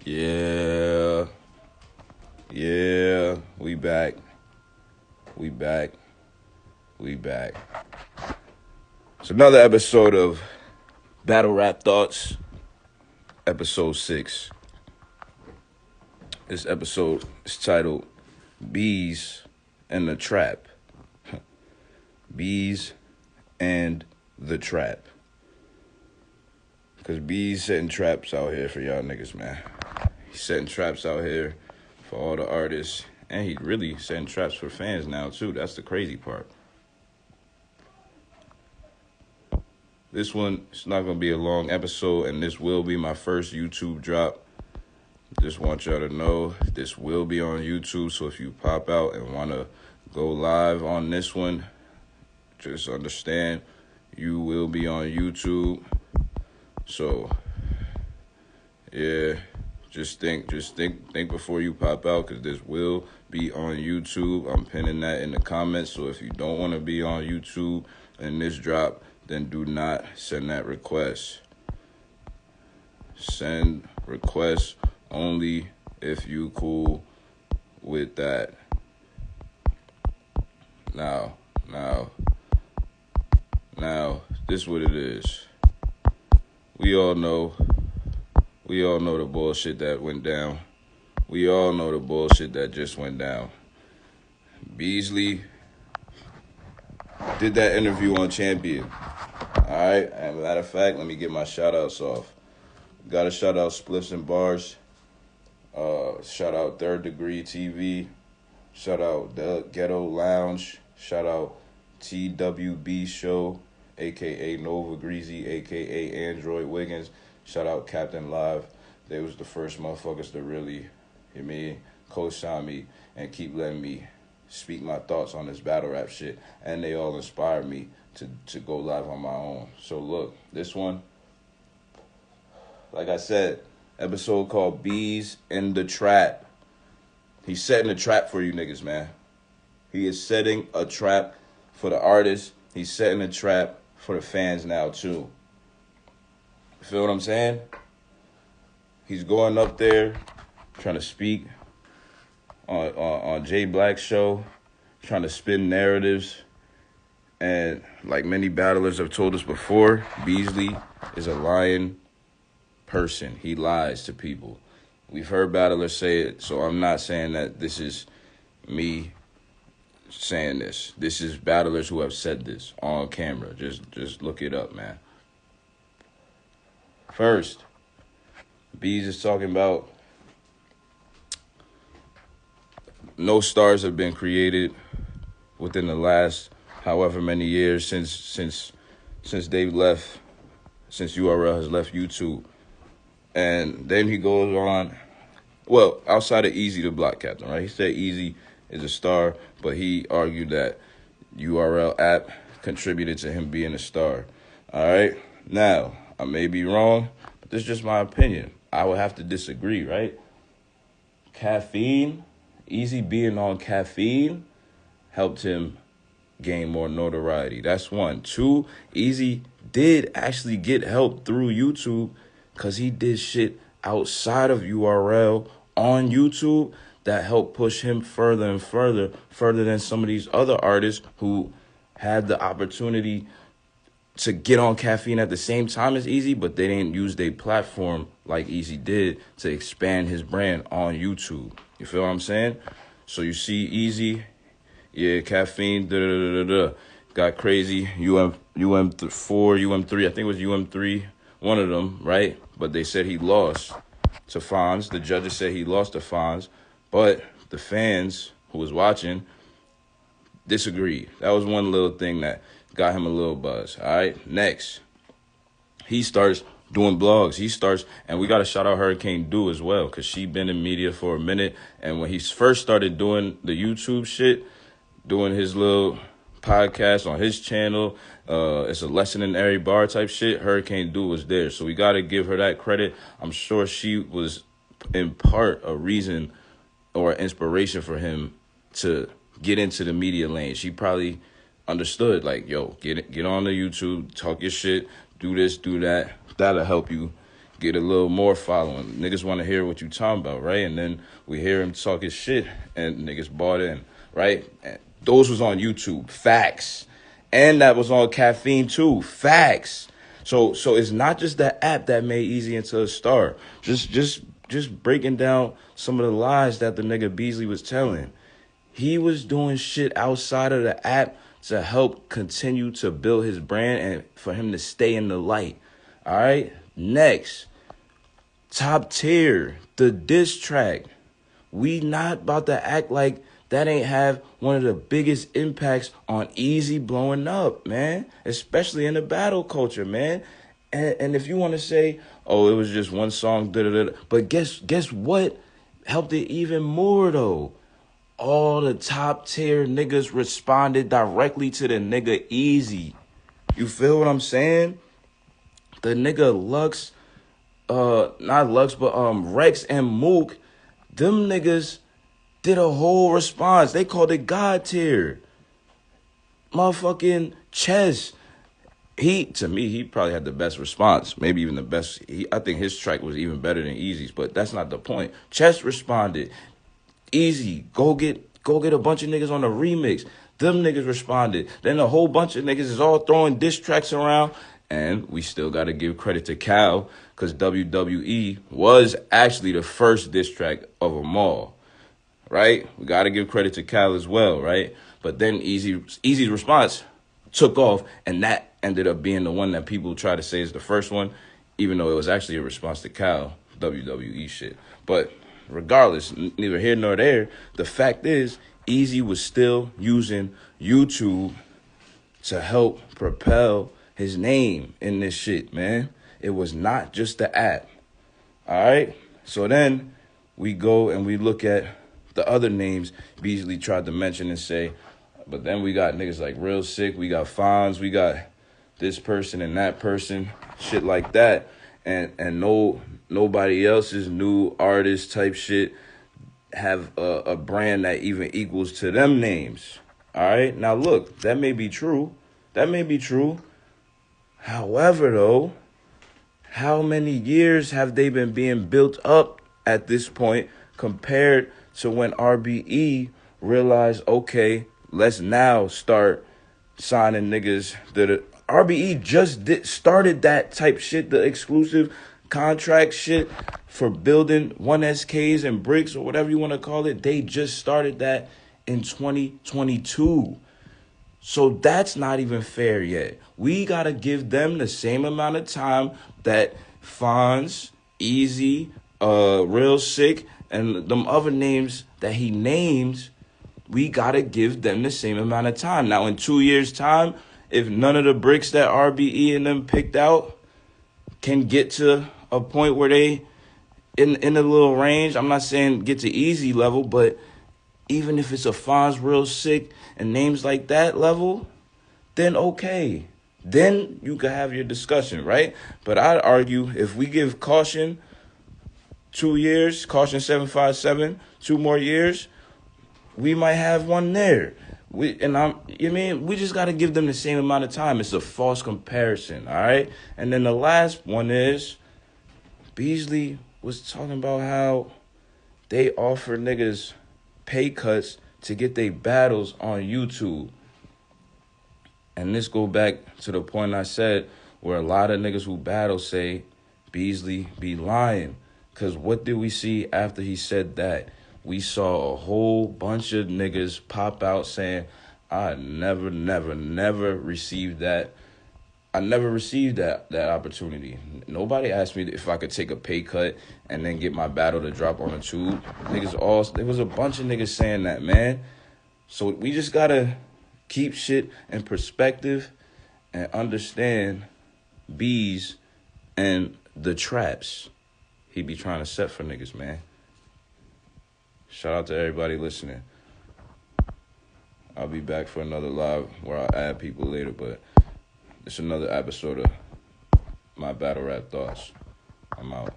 Yeah, yeah, we back. We back. We back. It's another episode of Battle Rap Thoughts, episode 6. This episode is titled Beas and the Trap. Beas and the Trap. Because Beas setting traps out here for y'all niggas, man. He's setting traps out here for all the artists. And he really setting traps for fans now, too. That's the crazy part. This one is not going to be a long episode, and this will be my first YouTube drop. Just want y'all to know this will be on YouTube, so if you pop out and want to go live on this one, just understand you will be on YouTube. So, yeah, just think before you pop out, because this will be on YouTube. I'm pinning that in the comments, so if you don't want to be on YouTube in this drop, then do not send that request. Send requests only if you cool with that. Now, this is what it is. We all know the bullshit that went down. We all know the bullshit that just went down. Beasley did that interview on Champion. Alright, and matter of fact, let me get my shout-outs off. Gotta shout out Spliffs and Bars. Shout out Third Degree TV. Shout out The Ghetto Lounge. Shout out TWB Show, a.k.a. Nova Greasy, a.k.a. Android Wiggins. Shout out Captain Live. They was the first motherfuckers to really, co-sign me and keep letting me speak my thoughts on this battle rap shit. And they all inspired me to go live on my own. So look, this one, like I said, episode called Beas in the Trap. He's setting a trap for you niggas, man. He is setting a trap for the artists. He's setting a trap for the fans now, too. Feel what I'm saying? He's going up there trying to speak on Jay Black's show, trying to spin narratives. And like many battlers have told us before, Beasley is a lying person. He lies to people. We've heard battlers say it, so I'm not saying that this is me saying this. This is battlers who have said this on camera. Just look it up, man. First, Beas is talking about no stars have been created within the last however many years since they've left, since URL has left YouTube. And then he goes on, well, outside of Eazy the Block Captain, right? He said Eazy is a star, but he argued that URL app contributed to him being a star. All right? Now, I may be wrong, but this is just my opinion. I would have to disagree, right? Caffeine, Eazy being on caffeine helped him gain more notoriety. That's one. Two, Eazy did actually get help through YouTube because he did shit outside of URL on YouTube that helped push him further and further than some of these other artists who had the opportunity to get on caffeine at the same time as Eazy, but they didn't use their platform like Eazy did to expand his brand on YouTube. You feel what I'm saying? So you see Eazy, yeah, caffeine, got crazy, UM4, UM3, I think it was UM3, one of them, right? But they said he lost to Fonz. The judges said he lost to Fonz, but the fans who was watching disagreed. That was one little thing that got him a little buzz, all right? Next, he starts doing blogs. And we got to shout out Hurricane Do as well, because she been in media for a minute. And when he first started doing the YouTube shit, doing his little podcast on his channel, it's a lesson in every bar type shit, Hurricane Do was there. So we got to give her that credit. I'm sure she was in part a reason or inspiration for him to get into the media lane. She probably understood, like, yo, get on the YouTube, talk your shit, do this, do that. That'll help you get a little more following. Niggas want to hear what you talking about, right? And then we hear him talk his shit, and niggas bought in, right? And those was on YouTube, facts. And that was on Caffeine too, facts. So it's not just that app that made Eazy into a star. Just breaking down some of the lies that the nigga Beasley was telling. He was doing shit outside of the app to help continue to build his brand and for him to stay in the light. All right? Next, Top Tier, the diss track. We not about to act like that ain't have one of the biggest impacts on Eazy blowing up, man. Especially in the battle culture, man. And if you want to say, oh, it was just one song, da-da-da. But guess what helped it even more, though? All the top tier niggas responded directly to the nigga Eazy. You feel what I'm saying? The nigga Lux, not Lux, but Rex and Mook, them niggas did a whole response. They called it God tier. Motherfucking Chess. To me, he probably had the best response. Maybe even the best. I think his track was even better than Eazy's, but that's not the point. Chess responded. Eazy, go get a bunch of niggas on the remix. Them niggas responded. Then a whole bunch of niggas is all throwing diss tracks around. And we still got to give credit to Cal, because WWE was actually the first diss track of them all. Right? We got to give credit to Cal as well, right? But then Eazy's response took off, and that ended up being the one that people try to say is the first one, even though it was actually a response to Cal, WWE shit. But regardless, neither here nor there, the fact is, Eazy was still using YouTube to help propel his name in this shit, man. It was not just the app. All right? So then we go and we look at the other names Beasley tried to mention and say, but then we got niggas like Real Sick, we got Fonz, we got this person and that person, shit like that. And nobody else's new artist type shit have a brand that even equals to them names. All right? Now, look, that may be true. That may be true. However, though, how many years have they been being built up at this point compared to when RBE realized, okay, let's now start signing niggas that RBE just started that type shit, the exclusive contract shit for building 1SKs and bricks or whatever you want to call it. They just started that in 2022. So that's not even fair yet. We got to give them the same amount of time that Fonz, Eazy, Real Sick, and them other names that he names, we got to give them the same amount of time. Now, in 2 years' time, if none of the bricks that RBE and them picked out can get to a point where they in a little range, I'm not saying get to Eazy level, but even if it's a Fonz, Real Sick, and names like that level, then okay. Then you can have your discussion, right? But I'd argue if we give Caution 2 years, Caution 757, 2 more years, we might have one there. We just got to give them the same amount of time. It's a false comparison, all right? And then the last one is Beasley was talking about how they offer niggas pay cuts to get their battles on YouTube. And this go back to the point I said where a lot of niggas who battle say Beasley be lying. Because what did we see after he said that? We saw a whole bunch of niggas pop out saying, I never received that. I never received that opportunity. Nobody asked me if I could take a pay cut and then get my battle to drop on a tube. There was a bunch of niggas saying that, man. So we just gotta keep shit in perspective and understand Beas and the traps he be trying to set for niggas, man. Shout out to everybody listening. I'll be back for another live where I'll add people later, but it's another episode of my battle rap thoughts. I'm out.